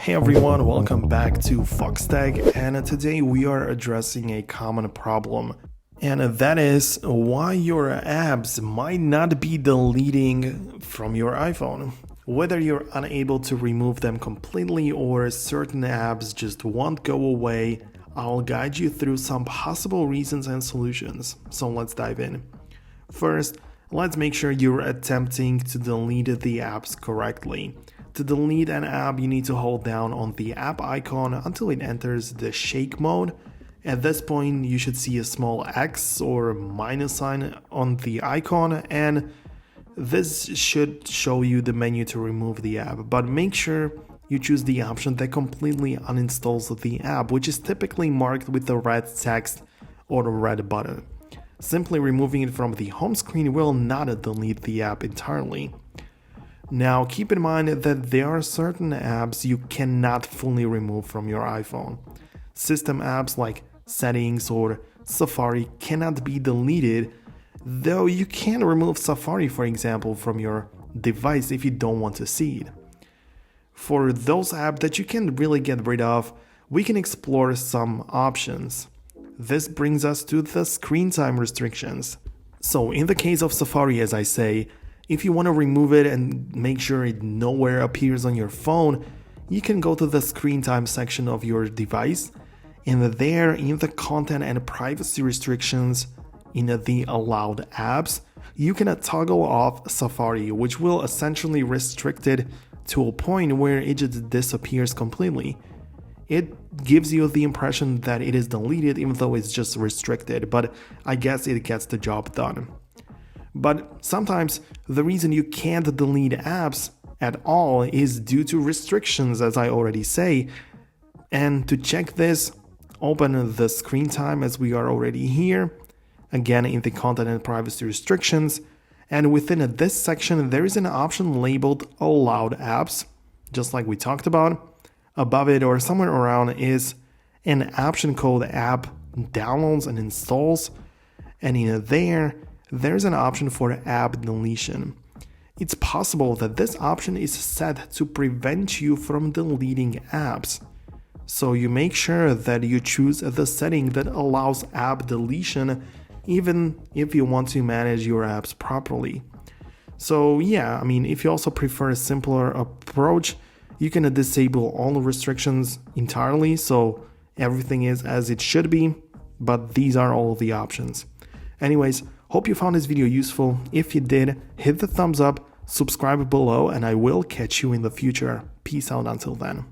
Hey everyone, welcome back to Foxtecc, and today we are addressing a common problem, and that is why your apps might not be deleting from your iPhone. Whether you're unable to remove them completely or certain apps just won't go away, I'll guide you through some possible reasons and solutions. So let's dive in. First, let's make sure you're attempting to delete the apps correctly. To delete an app, you need to hold down on the app icon until it enters the shake mode. At this point, you should see a small X or minus sign on the icon, and this should show you the menu to remove the app. But make sure you choose the option that completely uninstalls the app, which is typically marked with the red text or the red button. Simply removing it from the home screen will not delete the app entirely. Now, keep in mind that there are certain apps you cannot fully remove from your iPhone. System apps like Settings or Safari cannot be deleted, though you can remove Safari, for example, from your device if you don't want to see it. For those apps that you can really get rid of, we can explore some options. This brings us to the screen time restrictions. So in the case of Safari, as I say, if you want to remove it and make sure it nowhere appears on your phone, you can go to the screen time section of your device, and there in the content and privacy restrictions, in the allowed apps, you can toggle off Safari, which will essentially restrict it to a point where it just disappears completely. It gives you the impression that it is deleted even though it's just restricted, but I guess it gets the job done. But sometimes the reason you can't delete apps at all is due to restrictions, as I already say. And to check this, open the screen time as we are already here, again in the content and privacy restrictions, and within this section there is an option labeled allowed apps, just like we talked about. Above it or somewhere around is an option called app downloads and installs, and in there's an option for app deletion. It's possible that this option is set to prevent you from deleting apps. So you make sure that you choose the setting that allows app deletion even if you want to manage your apps properly. So yeah, if you also prefer a simpler approach, you can disable all the restrictions entirely so everything is as it should be, but these are all the options. Anyways, hope you found this video useful. If you did, hit the thumbs up, subscribe below, and I will catch you in the future. Peace out until then.